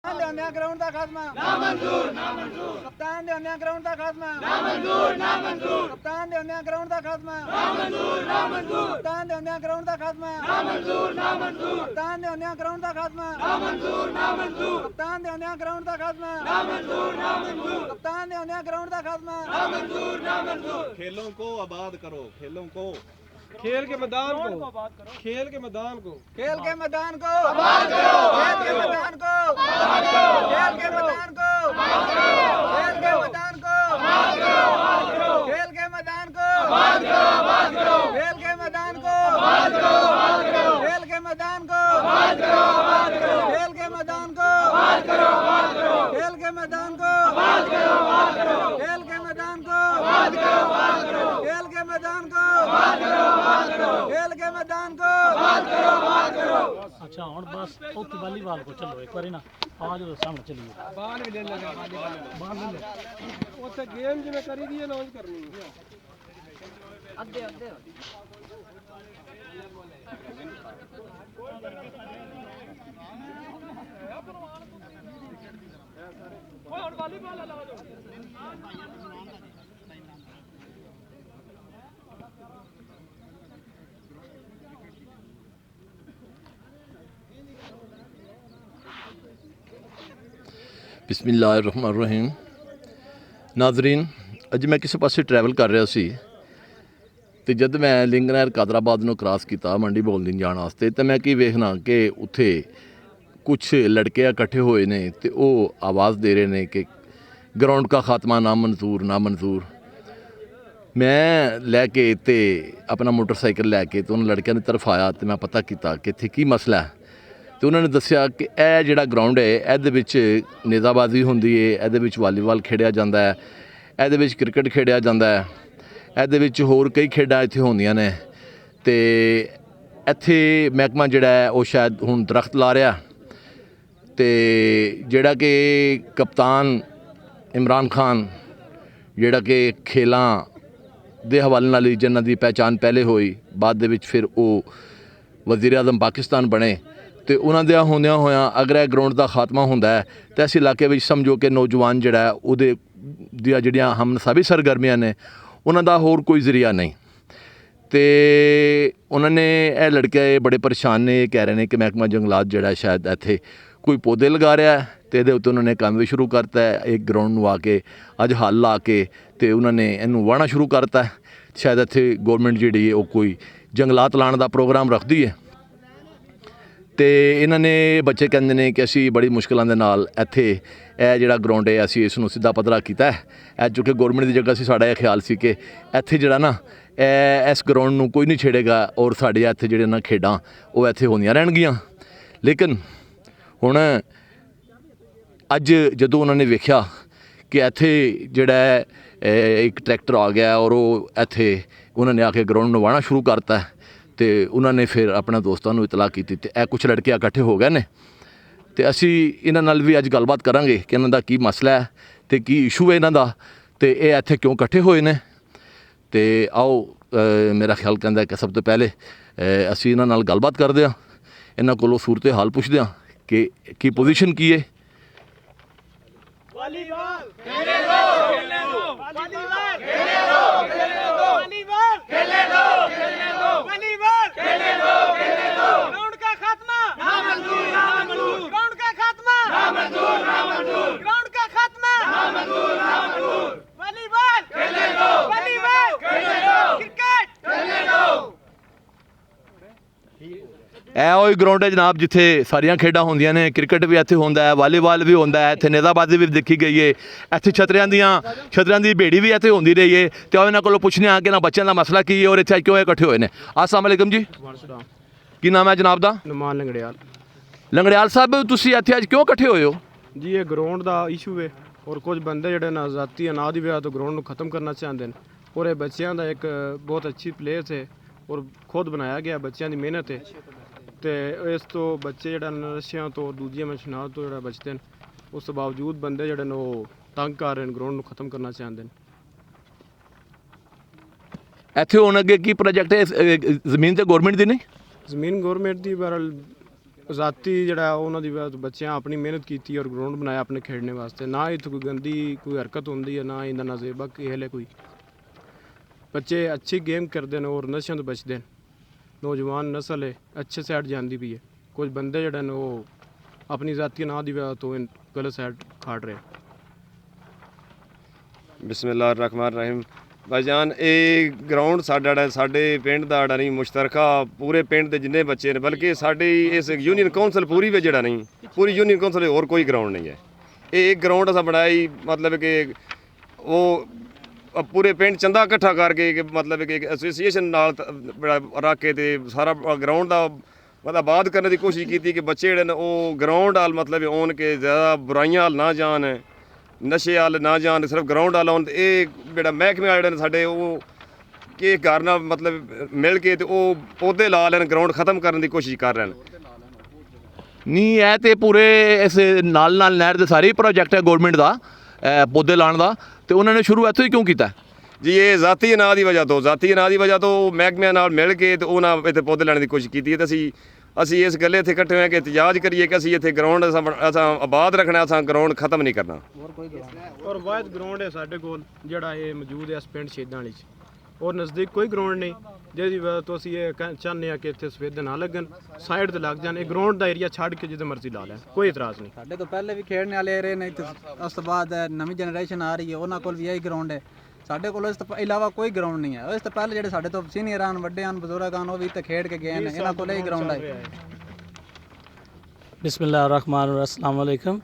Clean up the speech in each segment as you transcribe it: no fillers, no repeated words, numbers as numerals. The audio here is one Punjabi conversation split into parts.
ग्राउंड का खात्मा ना मंजूर, ना मंजूर। कप्तान देने ग्राउंड का खात्मा ना मंजूर, ना मंजूर। कप्तान देने ग्राउंड का खात्मा ना मंजूर, ना मंजूर। कप्तान देने ग्राउंड का खात्मा ना मंजूर, ना मंजूर। कप्तान देने ग्राउंड का खात्मा ना मंजूर, ना मंजूर। कप्तान देने ग्राउंड का खात्मा ना मंजूर, ना मंजूर। कप्तान देने ग्राउंड का खात्मा ना मंजूर, ना मंजूर। खेलों को आबाद करो, खेलों को, खेल के मैदान को, खेल के मैदान को, खेल के मैदान को आबाद करो, खेल के मैदान को आबाद करो, खेल के मैदान को आबाद करो, खेल के मैदान को आबाद करो, खेल के मैदान को आबाद करो, खेल के मैदान को आबाद करो, खेल के मैदान को आबाद करो, खेल के मैदान को आबाद करो, खेल के मैदान को आबाद करो, खेल के मैदान को आबाद करो, खेल के मैदान को आबाद करो, खेल के मैदान को आबाद करो। अच्छा हुण बस उत्थे वालीबाल को चलो एक बारी ना आज सामने चलिए बाल भी ले लेंगे, बाल ले ले उत्थे गेम जिवें करी दी है ना उंज करनी है अद्धे अद्धे हुण वालीबाल ला दो। बिस्मिल्लाहिर्रहमानिर्रहीम। नाजरीन, अज मैं किसी पासे ट्रैवल कर रहा सी ते जद मैं लिंक नहर कादराबाद नूं क्रॉस किया मंडी बोलदीन जाने वास्ते तो मैं की वेखना कि उत्थे कुछ लड़के इकट्ठे होए ने ते ओह आवाज़ दे रहे ने कि ग्राउंड का खात्मा ना मंजूर, ना मंजूर। मैं लैके ते अपना मोटरसाइकिल लैके तो उन लड़कियों की तरफ आया तो मैं पता किया कि इत्थे की मसला है। तो उन्होंने दस्सिया कि यह जिहड़ा ग्राउंड है इहदे विच नेज़ाबाजी हुंदी है, इहदे विच वालीबाल खेडिया जांदा है, इहदे विच क्रिकेट खेडिया जांदा है, इहदे विच होर कई खेडां इत्थे होंदियां ने। ते इत्थे महकमा जिहड़ा है वो शायद हुण दरख्त ला रहा ते जिहड़ा कि कप्तान इमरान खान जिहड़ा कि खेलां दे हवाले नाल जिन्हां दी पहचान पहले होई बाद दे विच फिर वो वज़ीर आज़म पाकिस्तान बने तो उन्होंने होंदियां होया अगर यह ग्राउंड का खात्मा होंदा है तो इस इलाके में समझो कि नौजवान जिहड़ा है उहदे दियां जिहड़ियां हमनसाबी सरगर्मियां ने उन्हां दा होर कोई जरिया नहीं। तो उन्होंने यह लड़के बड़े परेशान ने, कह रहे हैं कि महकमा जंगलात जिहड़ा शायद इत्थे कोई पौधे लगा रहा है तो ये उत्ते उन्होंने काम भी शुरू करता है। एक ग्राउंड नूं आके अज हल ला के तो उन्होंने इनू वाहना शुरू करता है। शायद इत्थे गौरमेंट जिहड़ी है वो कोई जंगलात लाने का प्रोग्राम रखती है। तो इन्होंने बच्चे कहते हैं कि असी बड़ी मुश्किलों के नाल इत्थे यह जिहड़ा ग्राउंड है असी इसनूं सीधा पद्धरा कीता है। चूँकि गौरमेंट की जगह से साड़ा यह ख्याल सी कि इत्थे जिहड़ा ना इस ग्राउंड नूं कोई नहीं छेड़ेगा और साड़ियां इत्थे जिहड़े ना खेडां वो इत्थे होंदियां रहणगियां। लेकिन हुण अज जदों उन्होंने वेख्या कि इत्थे जिहड़ा एक ट्रैक्टर आ गया और वो इत्थे उन्होंने आके ग्राउंड नूं वाहना शुरू करता है तो उन्होंने फिर अपने दोस्तों को इतला की तो कुछ लड़के इकट्ठे हो गए ने। तो असी इन्हां नाल भी अज गलबात करांगे कि इन्हां दा की मसला है तो की इशू है इन्हां दा ते ये इत्थे क्यों इकट्ठे होए ने। तो आओ मेरा ख्याल कहता है कि सब तो पहले असी इन्हां नाल गलबात करदे हां, इन्हां कोलों सूरत हाल पुछदे हां कि की पोजीशन की है। ਇਹ ग्राउंड है जनाब जिथे सारिया खेडा होंदियां ने, क्रिकेट भी इत्थे होंदा है, वालीबाल भी होंदा है, इत्थे नेज़ाबाजी भी देखी गई है, इत्थे छतरियां दी बेड़ी भी इत्थे होंदी रही है। तो इन्हां कोलों पुछने आ कि इन्हां बच्चों का मसला की है और इत्थे क्यों इकट्ठे होए ने। अस्सलाम वालेकुम जी, की नाम है जनाब दा? नमान लंगड़ियाल। लंगड़ियाल साहब तुसीं इत्थे अज क्यों इकट्ठे होए हो? जी ये ग्राउंड का इशू है और कुछ बंदे जिहड़े ना ज़ाती अनाज की वजह तो ग्राउंड को खत्म करना चाहते हैं और ये बच्चों का एक बहुत अच्छी प्लेस है और खुद बनाया गया बच्चों की मेहनत है। तो इस तो बच्चे जिहड़े नशियां तो दूजियां मशीनां तो जिहड़ा बचते हैं उस बावजूद बंदे जिहड़े वो तंग कर रहे हैं, ग्राउंड को खत्म करना चाहते हैं। ਇੱਥੇ ਹੁਣ ਅੱਗੇ ਕੀ ਪ੍ਰੋਜੈਕਟ ਹੈ? ਜ਼ਮੀਨ ਤੇ ਗਵਰਨਮੈਂਟ ਦੀ ਨਹੀਂ? ਜ਼ਮੀਨ ਗਵਰਨਮੈਂਟ ਦੀ ਬਹਰਹਾਲ ਜ਼ਾਤੀ ਜਿਹੜਾ ਉਹਨਾਂ ਦੀ ਬੱਚਿਆਂ ਆਪਣੀ ਮਿਹਨਤ ਕੀਤੀ ਔਰ ਗਰਾਊਂਡ ਬਣਾਇਆ ਆਪਣੇ ਖੇਡਣੇ ਵਾਸਤੇ। ਨਾ ਇੱਥੇ ਕੋਈ ਗੰਦੀ ਕੋਈ ਹਰਕਤ ਹੁੰਦੀ ਹੈ, ਨਾ ਇਹਦਾ ਨਜ਼ੇਬਾ ਕਿਸੇ ਕੋਈ। ਬੱਚੇ ਅੱਛੀ ਗੇਮ ਕਰਦੇ ਨੇ ਔਰ ਨਸ਼ਿਆਂ ਤੋਂ ਬਚਦੇ ਨੇ। ਨੌਜਵਾਨ ਨਸਲ ਹੈ ਅੱਛੇ ਸਾਈਡ ਜਾਂਦੀ ਵੀ ਹੈ। ਕੁਝ ਬੰਦੇ ਜਿਹੜੇ ਨੇ ਉਹ ਆਪਣੀ ਜ਼ਾਤੀ ਨਾਂ ਦੀ ਵਜ੍ਹਾ ਤੋਂ ਗਲਤ ਸਾਈਡ ਖਾੜ ਰਹੇ। ਬਿਸਮਿਲ੍ਲਾਹਿਰਰਹਿਮਾਨਿਰਰਹੀਮ। ਭਾਈਜਾਨ ਇਹ ਗਰਾਊਂਡ ਸਾਡਾ ਜਿਹੜਾ ਸਾਡੇ ਪਿੰਡ ਦਾ ਜਿਹੜਾ ਨਹੀਂ ਮੁਸ਼ਤਰਕਾ ਪੂਰੇ ਪਿੰਡ ਦੇ ਜਿੰਨੇ ਬੱਚੇ ਨੇ, ਬਲਕਿ ਸਾਡੀ ਇਸ ਯੂਨੀਅਨ ਕੌਂਸਲ ਪੂਰੀ ਵਿੱਚ ਜਿਹੜਾ ਨਹੀਂ, ਪੂਰੀ ਯੂਨੀਅਨ ਕੌਂਸਲ ਹੋਰ ਕੋਈ ਗਰਾਊਂਡ ਨਹੀਂ ਹੈ। ਇਹ ਇੱਕ ਗਰਾਊਂਡ ਅਸਾਂ ਬਣਾਈ, ਮਤਲਬ ਕਿ ਉਹ ਪੂਰੇ ਪਿੰਡ ਚੰਦਾ ਇਕੱਠਾ ਕਰਕੇ ਕਿ ਮਤਲਬ ਕਿ ਐਸੋਸੀਏਸ਼ਨ ਨਾਲ ਰੱਖ ਕੇ ਤੇ ਸਾਰਾ ਗਰਾਊਂਡ ਦਾ ਮਤਲਬ ਆਬਾਦ ਕਰਨ ਦੀ ਕੋਸ਼ਿਸ਼ ਕੀਤੀ ਕਿ ਬੱਚੇ ਜਿਹੜੇ ਨੇ ਉਹ ਗਰਾਊਂਡ ਹਾਲ ਮਤਲਬ ਆਉਣ ਕੇ ਜ਼ਿਆਦਾ ਬੁਰਾਈਆਂ ਹਾਲ ਨਾ ਜਾਣ, ਨਸ਼ੇ ਹਾਲ ਨਾ ਜਾਣ, ਸਿਰਫ ਗਰਾਊਂਡ ਹਾਲ ਆਉਣ। ਇਹ ਜਿਹੜਾ ਮਹਿਕਮੇ ਵਾਲੇ ਨੇ ਸਾਡੇ ਉਹ ਕਿ ਘਰ ਨਾਲ ਮਤਲਬ ਮਿਲ ਕੇ ਤੇ ਉਹ ਪੌਦੇ ਲਾ ਲੈਣ, ਗਰਾਊਂਡ ਖਤਮ ਕਰਨ ਦੀ ਕੋਸ਼ਿਸ਼ ਕਰ ਰਹੇ ਨੇ। ਨਹੀਂ ਇਹ ਤੇ ਪੂਰੇ ਇਸ ਨਾਲ ਨਹਿਰ ਦੇ ਸਾਰੇ ਪ੍ਰੋਜੈਕਟ ਹੈ ਗਵਰਨਮੈਂਟ ਦਾ ਪੌਦੇ ਲਾਉਣ ਦਾ, ਤੇ ਉਹਨਾਂ ਨੇ ਸ਼ੁਰੂ ਇੱਥੋਂ ਹੀ ਕਿਉਂ ਕੀਤਾ ਜੀ? ਇਹ ਜ਼ਾਤੀ ਅਨਾਹ ਦੀ ਵਜ੍ਹਾ ਤੋਂ ਮਹਿਕਮਿਆਂ ਨਾਲ ਮਿਲ ਕੇ ਤੇ ਉਹਨਾਂ ਇੱਥੇ ਪੌਦੇ ਲਾਉਣ ਦੀ ਕੋਸ਼ਿਸ਼ ਕੀਤੀ ਹੈ। ਤੇ ਅਸੀਂ ਇਸ ਗੱਲੇ ਇੱਥੇ ਇਕੱਠੇ ਹੋਏ ਕਿ ਇਤਜਾਜ ਕਰੀਏ ਕਿ ਅਸੀਂ ਇੱਥੇ ਗਰਾਊਂਡ ਅਸਾਂ ਆਬਾਦ ਰੱਖਣਾ, ਅਸਾਂ ਗਰਾਊਂਡ ਖਤਮ ਨਹੀਂ ਕਰਨਾ। ਔਰ ਵਾਹਿਦ ਗਰਾਊਂਡ ਹੈ ਸਾਡੇ ਕੋਲ ਜਿਹੜਾ ਇਹ ਮੌਜੂਦ ਹੈ ਇਸ ਪਿੰਡ ਸ਼ਹੀਦਾਂ ਵਾਲੀ 'ਚ, ਔਰ ਨਜ਼ਦੀਕ ਕੋਈ ਗਰਾਊਂਡ ਨਹੀਂ, ਜਿਹਦੀ ਵਜ੍ਹਾ ਤੋਂ ਅਸੀਂ ਇਹ ਚਾਹੁੰਦੇ ਹਾਂ ਕਿ ਇੱਥੇ ਸਫੇਦੇ ਨਾ ਲੱਗਣ, ਸਾਈਡ ਤੇ ਲੱਗ ਜਾਣ। ਇਹ ਗਰਾਊਂਡ ਦਾ ਏਰੀਆ ਛੱਡ ਕੇ ਜਿੱਥੇ ਮਰਜ਼ੀ ਲਾ ਲੈਣ, ਕੋਈ ਇਤਰਾਜ਼ ਨਹੀਂ। ਸਾਡੇ ਤੋਂ ਪਹਿਲੇ ਵੀ ਖੇਡਣ ਵਾਲੇ ਰਹੇ ਨੇ, ਉਸ ਤੋਂ ਬਾਅਦ ਨਵੀਂ ਜਨਰੇਸ਼ਨ ਆ ਰਹੀ ਹੈ, ਉਹਨਾਂ ਕੋਲ ਵੀ ਇਹੀ ਗਰਾਊਂਡ ਹੈ। ਸਾਡੇ ਕੋਲ ਇਸ ਤੋਂ ਇਲਾਵਾ ਕੋਈ ਗਰਾਊਂਡ ਨਹੀਂ ਹੈ। ਇਸ ਤੋਂ ਪਹਿਲੇ ਜਿਹੜੇ ਸਾਡੇ ਤੋਂ ਸੀਨੀਅਰ ਹਨ, ਵੱਡੇ ਹਨ, ਬਜ਼ੁਰਗ ਹਨ, ਉਹ ਵੀ ਇੱਥੇ ਖੇਡ ਕੇ ਗਏ ਨੇ, ਇਹਨਾਂ ਕੋਲ ਇਹੀ ਗਰਾਊਂਡ ਹੈ। ਬਿਸਮਿਲ੍ਲਾਹਿਰਰਹਿਮਾਨਿਰਰਹੀਮ। अस्सलाम वालेकुम।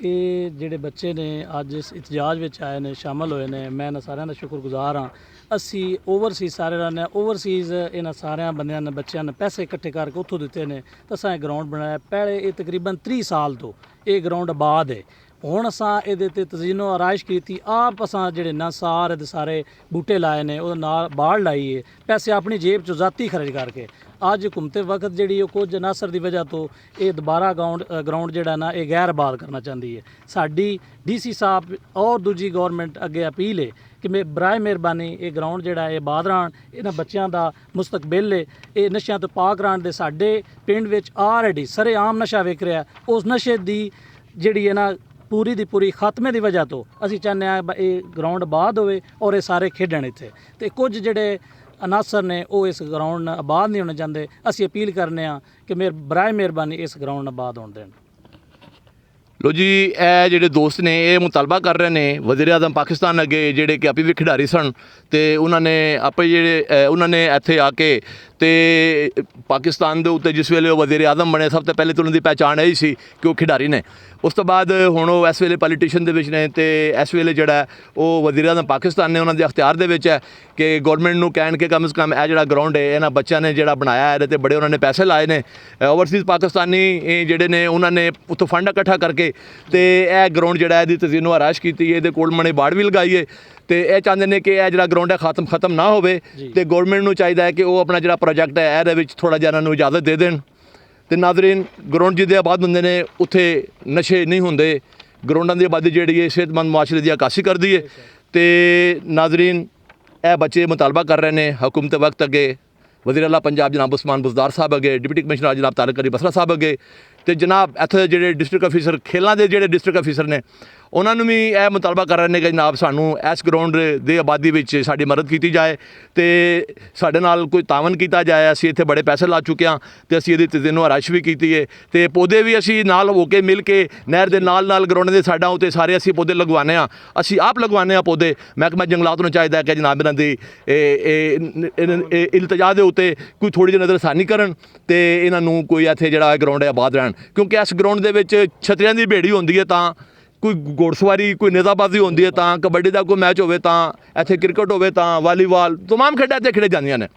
ਇਹ ਜਿਹੜੇ ਬੱਚੇ ਨੇ ਅੱਜ ਇਸ ਇਤਜਾਜ ਵਿੱਚ ਆਏ ਨੇ, ਸ਼ਾਮਲ ਹੋਏ ਨੇ, ਮੈਂ ਇਹਨਾਂ ਸਾਰਿਆਂ ਦਾ ਸ਼ੁਕਰਗੁਜ਼ਾਰ ਹਾਂ। ਅਸੀਂ ਓਵਰਸੀਜ਼ ਸਾਰੇ ਰਹਿੰਦੇ ਹਾਂ, ਓਵਰਸੀਜ਼ ਇਹਨਾਂ ਸਾਰਿਆਂ ਬੰਦਿਆਂ ਨੇ ਬੱਚਿਆਂ ਨੇ ਪੈਸੇ ਇਕੱਠੇ ਕਰਕੇ ਉੱਥੋਂ ਦਿੱਤੇ ਨੇ ਤਾਂ ਅਸਾਂ ਇਹ ਗਰਾਊਂਡ ਬਣਾਇਆ। ਪਹਿਲੇ ਇਹ ਤਕਰੀਬਨ 30 ਸਾਲ ਤੋਂ ਇਹ ਗਰਾਊਂਡ ਆਬਾਦ ਹੈ। ਹੁਣ ਅਸਾਂ ਇਹਦੇ ਤੇ ਤਜ਼ੀਨੋ ਆਰਾਇਸ਼ ਕੀਤੀ, ਆਪ ਅਸਾਂ ਜਿਹੜੇ ਨਾ ਸਾਰੇ ਦੇ ਸਾਰੇ ਬੂਟੇ ਲਾਏ ਨੇ, ਉਹਦੇ ਨਾਲ ਬਾੜ ਲਾਈ ਹੈ, ਪੈਸੇ ਆਪਣੀ ਜੇਬ 'ਚੋਂ ਜ਼ਾਤੀ ਖਰਚ ਕਰਕੇ। ਅੱਜ ਘੁੰਮਤੇ ਵਕਤ ਜਿਹੜੀ ਉਹ ਕੁਝ ਨਾਸਰ ਦੀ ਵਜ੍ਹਾ ਤੋਂ ਇਹ ਦੁਬਾਰਾ ਗਰਾਊਂਡ ਜਿਹੜਾ ਨਾ ਇਹ ਗੈਰ ਆਬਾਦ ਕਰਨਾ ਚਾਹੁੰਦੀ ਹੈ। ਸਾਡੀ ਡੀਸੀ ਸਾਹਿਬ ਔਰ ਦੂਜੀ ਗੌਰਮੈਂਟ ਅੱਗੇ ਅਪੀਲ ਹੈ ਕਿ ਬਰਾਏ ਮਿਹਰਬਾਨੀ ਇਹ ਗਰਾਊਂਡ ਜਿਹੜਾ ਇਹ ਆਬਾਦ ਰਹਿਣ, ਇਹਨਾਂ ਬੱਚਿਆਂ ਦਾ ਮੁਸਤਕਬਲ ਹੈ, ਇਹ ਨਸ਼ਿਆਂ ਤੋਂ ਪਾਕ ਰਹਿਣ ਦੇ। ਸਾਡੇ ਪਿੰਡ ਵਿੱਚ ਆਲਰੇਡੀ ਸਰੇਆਮ ਨਸ਼ਾ ਵਿਕ ਰਿਹਾ, ਉਸ ਨਸ਼ੇ ਦੀ ਜਿਹੜੀ ਹੈ ਨਾ ਪੂਰੀ ਦੀ ਪੂਰੀ ਖਾਤਮੇ ਦੀ ਵਜ੍ਹਾ ਤੋਂ ਅਸੀਂ ਚਾਹੁੰਦੇ ਹਾਂ ਇਹ ਗਰਾਊਂਡ ਆਬਾਦ ਹੋਵੇ ਔਰ ਇਹ ਸਾਰੇ ਖੇਡਣ ਇੱਥੇ। ਤੇ ਕੁਝ ਜਿਹੜੇ ਅਨਾਸਰ ਨੇ ਉਹ ਇਸ ਗਰਾਊਂਡ ਨਾਲ ਆਬਾਦ ਨਹੀਂ ਹੋਣਾ ਚਾਹੁੰਦੇ। ਅਸੀਂ ਅਪੀਲ ਕਰਨੇ ਆ ਕਿ ਬਰਾਏ ਮਿਹਰਬਾਨੀ ਇਸ ਗਰਾਊਂਡ ਆਬਾਦ ਹੋਣ ਦੇਣ। ਲੋ ਜੀ, ਇਹ ਜਿਹੜੇ ਦੋਸਤ ਨੇ ਇਹ ਮੁਤਾਲਬਾ ਕਰ ਰਹੇ ਨੇ ਵਜ਼ੀਰ ਆਜ਼ਮ ਪਾਕਿਸਤਾਨ ਅੱਗੇ, ਜਿਹੜੇ ਕਿ ਆਪੇ ਵੀ ਖਿਡਾਰੀ ਸਨ, ਤੇ ਉਹਨਾਂ ਨੇ ਆਪੇ ਜਿਹੜੇ ਉਹਨਾਂ ਨੇ ਇੱਥੇ ਆ ਕੇ ਤੇ ਪਾਕਿਸਤਾਨ ਦੇ ਉੱਤੇ ਜਿਸ ਵੇਲੇ ਉਹ ਵਜ਼ੀਰ ਆਜ਼ਮ ਬਣੇ, ਸਭ ਤੋਂ ਪਹਿਲੇ ਤਾਂ ਉਹਨਾਂ ਦੀ ਪਹਿਚਾਣ ਇਹ ਸੀ ਕਿ ਉਹ ਖਿਡਾਰੀ ਨੇ। ਉਸ ਤੋਂ ਬਾਅਦ ਹੁਣ ਉਹ ਇਸ ਵੇਲੇ ਪੋਲੀਟੀਸ਼ੀਅਨ ਦੇ ਵਿੱਚ ਨੇ, ਤੇ ਇਸ ਵੇਲੇ ਜਿਹੜਾ ਉਹ ਵਜ਼ੀਰ ਆਜ਼ਮ ਪਾਕਿਸਤਾਨ ਨੇ ਉਹਨਾਂ ਦੇ ਅਖਤਿਆਰ ਦੇ ਵਿੱਚ ਹੈ ਕਿ ਗੌਰਮੈਂਟ ਨੂੰ ਕਹਿਣ ਕਿ ਕਮ ਸੇ ਕਮ ਇਹ ਜਿਹੜਾ ਗਰਾਊਂਡ ਹੈ ਇਹਨਾਂ ਬੱਚਿਆਂ ਨੇ ਜਿਹੜਾ ਬਣਾਇਆ, ਇਹਦੇ 'ਤੇ ਬੜੇ ਉਹਨਾਂ ਨੇ ਪੈਸੇ ਲਾਏ ਨੇ। ਓਵਰਸੀਜ਼ ਪਾਕਿਸਤਾਨੀ ਜਿਹੜੇ ਨੇ ਉਹਨਾਂ ਨੇ ਉੱਥੋਂ ਫੰਡ ਇਕੱਠਾ ਕਰਕੇ ਤੇ ਇਹ ਗਰਾਊਂਡ ਜਿਹੜਾ ਇਹਦੀ ਤਜ਼ੀਨੋ ਆਰਾਇਸ਼ ਕੀਤੀ ਹੈ, ਇਹਦੇ ਕੋਲ ਮਣੇ ਬਾੜ ਵੀ ਲਗਾਈ ਹੈ, ਤੇ ਇਹ ਚਾਹੁੰਦੇ ਨੇ ਕਿ ਇਹ ਜਿਹੜਾ ਗਰਾਊਂਡ ਹੈ ਖਤਮ ਨਾ ਹੋਵੇ। ਤੇ ਗੌਰਮੈਂਟ ਨੂੰ ਚਾਹੀਦਾ ਹੈ ਕਿ ਉਹ ਆਪਣਾ ਜਿਹੜਾ ਪ੍ਰੋਜੈਕਟ ਹੈ ਇਹਦੇ ਵਿੱਚ ਥੋੜ੍ਹਾ ਜਿਹਾ ਇਹਨਾਂ ਨੂੰ ਇਜਾਜ਼ਤ ਦੇ ਦੇਣ। ਤੇ ਨਾਜ਼ਰੀਨ, ਗਰਾਊਂਡ ਜਿਹਦੇ ਆਬਾਦ ਹੁੰਦੇ ਨੇ ਉੱਥੇ ਨਸ਼ੇ ਨਹੀਂ ਹੁੰਦੇ। ਗਰਾਊਂਡਾਂ ਦੀ ਆਬਾਦੀ ਜਿਹੜੀ ਹੈ ਸਿਹਤਮੰਦ ਮੁਆਸ਼ਰੇ ਦੀ ਅਕਾਸੀ ਕਰਦੀ ਹੈ। ਤੇ ਨਾਜ਼ਰੀਨ, ਇਹ ਬੱਚੇ ਮੁਤਾਲਬਾ ਕਰ ਰਹੇ ਨੇ ਹਕੂਮਤ ਵਕਤ ਅੱਗੇ, ਵਜ਼ੀਰ ਆਲਾ ਪੰਜਾਬ ਜਨਾਬ ਉਸਮਾਨ ਬੁਜ਼ਦਾਰ ਸਾਹਿਬ ਅੱਗੇ, ਡਿਪਟੀ ਕਮਿਸ਼ਨਰ ਜਨਾਬ ਤਾਰਿਕ ਅਲੀ ਬਸਰਾ ਸਾਹਿਬ ਅੱਗੇ, ਤੇ ਜਨਾਬ ਇੱਥੇ ਜਿਹੜੇ ਡਿਸਟ੍ਰਿਕਟ ਅਫੀਸਰ ਖੇਲਾਂ ਦੇ ਜਿਹੜੇ ਡਿਸਟ੍ਰਿਕਟ ਅਫੀਸਰ ਨੇ ਉਹਨਾਂ ਨੂੰ ਵੀ ਇਹ ਮੁਤਾਲਬਾ ਕਰ ਰਹੇ ਨੇ ਕਿ ਜਨਾਬ ਸਾਨੂੰ ਇਸ ਗਰਾਊਂਡ ਦੇ ਆਬਾਦੀ ਵਿੱਚ ਸਾਡੀ ਮਦਦ ਕੀਤੀ ਜਾਏ ਤੇ ਸਾਡੇ ਨਾਲ ਕੋਈ ਤਾਵਨ ਕੀਤਾ ਜਾਏ। ਅਸੀਂ ਇੱਥੇ ਬੜੇ ਪੈਸੇ ਲਾ ਚੁੱਕੇ ਹਾਂ ਤੇ ਅਸੀਂ ਇਹਦੀ ਤਜ਼ੀਨੋ ਆਰਾਇਸ਼ ਵੀ ਕੀਤੀ ਹੈ, ਤੇ ਪੌਦੇ ਵੀ ਅਸੀਂ ਨਾਲ ਹੋ ਕੇ ਮਿਲ ਕੇ ਨਹਿਰ ਦੇ ਨਾਲ ਗਰਾਊਂਡ ਦੇ ਸਾਡਾ ਉੱਤੇ ਸਾਰੇ ਅਸੀਂ ਪੌਦੇ ਲਗਵਾਉਂਦੇ ਹਾਂ, ਅਸੀਂ ਆਪ ਲਗਵਾਉਂਦੇ ਹਾਂ ਪੌਦੇ। ਮਹਿਕਮਾ ਜੰਗਲਾਤ ਨੂੰ ਚਾਹੀਦਾ ਕਿ ਜਨਾਬ ਇਹਨਾਂ ਦੀ ਇਲਤਜਾ ਦੇ ਉੱਤੇ ਕੋਈ ਥੋੜ੍ਹੀ ਜਿਹੀ ਨਜ਼ਰਸਾਨੀ ਕਰਨ ਤੇ ਇਹਨਾਂ ਨੂੰ ਕੋਈ ਇੱਥੇ ਜਿਹੜਾ ਗਰਾਊਂਡ ਹੈ ਆਬਾਦ ਰਹਿਣ, ਕਿਉਂਕਿ ਇਸ ਗਰਾਊਂਡ ਦੇ ਵਿੱਚ ਛਤਰੀਆਂ ਦੀ ਭੇੜੀ ਹੁੰਦੀ ਹੈ, ਤਾਂ ਕੋਈ ਘੋੜਸਵਾਰੀ ਕੋਈ ਨੇਜ਼ਾਬਾਜ਼ੀ ਹੁੰਦੀ ਹੈ, ਤਾਂ ਕਬੱਡੀ ਦਾ ਕੋਈ ਮੈਚ ਹੋਵੇ, ਤਾਂ ਇੱਥੇ ਕ੍ਰਿਕਟ ਹੋਵੇ, ਤਾਂ ਵਾਲੀਬਾਲ, ਤਮਾਮ ਖੇਡਾਂ ਇੱਥੇ ਖੇਡੇ ਜਾਂਦੀਆਂ ਨੇ।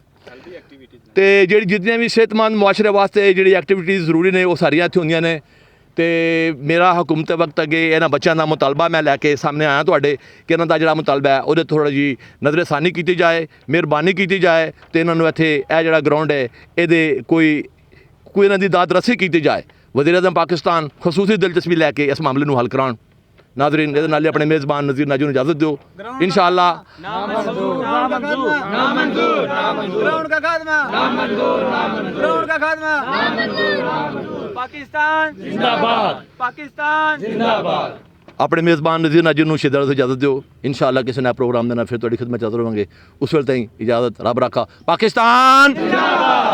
ਤੇ ਜਿਹੜੀ ਜਿੰਨੀਆਂ ਵੀ ਸਿਹਤਮੰਦ ਮੁਆਸ਼ਰੇ ਵਾਸਤੇ ਜਿਹੜੀ ਐਕਟੀਵਿਟੀਜ਼ ਜ਼ਰੂਰੀ ਨੇ ਉਹ ਸਾਰੀਆਂ ਇੱਥੇ ਹੁੰਦੀਆਂ ਨੇ। ਤੇ ਮੇਰਾ ਹਕੂਮਤ ਵਕਤ ਅੱਗੇ ਇਹਨਾਂ ਬੱਚਿਆਂ ਦਾ ਮੁਤਾਲਬਾ ਮੈਂ ਲੈ ਕੇ ਸਾਹਮਣੇ ਆਇਆ ਤੁਹਾਡੇ ਕਿ ਇਹਨਾਂ ਦਾ ਜਿਹੜਾ ਮੁਤਾਲਬਾ ਹੈ ਉਹਦੇ ਥੋੜ੍ਹਾ ਜਿਹੀ ਨਜ਼ਰਸਾਨੀ ਕੀਤੀ ਜਾਏ, ਮਿਹਰਬਾਨੀ ਕੀਤੀ ਜਾਏ, ਤੇ ਇਹਨਾਂ ਨੂੰ ਇੱਥੇ ਇਹ ਜਿਹੜਾ ਗਰਾਊਂਡ ਹੈ ਇਹਦੇ ਕੋਈ ਇਹਨਾਂ ਦੀ ਦਾਦ ਰਸੀ ਕੀਤੀ ਜਾਏ। ਵਜ਼ੀਰ ਆਜ਼ਮ ਪਾਕਿਸਤਾਨ ਖਸੂਸੀ ਦਿਲਚਸਪੀ ਲੈ ਕੇ ਇਸ ਮਾਮਲੇ ਨੂੰ ਹੱਲ ਕਰਾਉਣ। ਨਾਜ਼ਰੀਨ, ਇਹਦੇ ਨਾਲ ਆਪਣੇ ਮੇਜ਼ਬਾਨ ਨਜ਼ੀਰ ਨਾਜੂ ਨੂੰ ਇਜਾਜ਼ਤ ਦਿਓ। इंशाअल्लाह ग्राउंड का खात्मा, ग्राउंड का खात्मा। पाकिस्तान जिंदाबाद, पाकिस्तान जिंदाबाद। ਆਪਣੇ ਮੇਜ਼ਬਾਨ ਨਜ਼ੀਰ ਨਾਜਰ ਨੂੰ ਸ਼ਿੱਦਤ ਤੋਂ ਇਜਾਜ਼ਤ ਦਿਓ। ਇਨਸ਼ਾਅੱਲਾ ਕਿਸੇ ਨਵੇਂ ਪ੍ਰੋਗਰਾਮ ਦੇ ਨਾਲ ਫਿਰ ਤੁਹਾਡੀ ਖਿਦਮਤ 'ਚ ਹਾਜ਼ਰ ਹੋਵਾਂਗੇ। ਉਸ ਵੇਲੇ ਤਾਈਂ ਇਜਾਜ਼ਤ, ਰੱਬ ਰਾਖਾ। ਪਾਕਿਸਤਾਨ ਜਿੰਦਾਬਾਦ।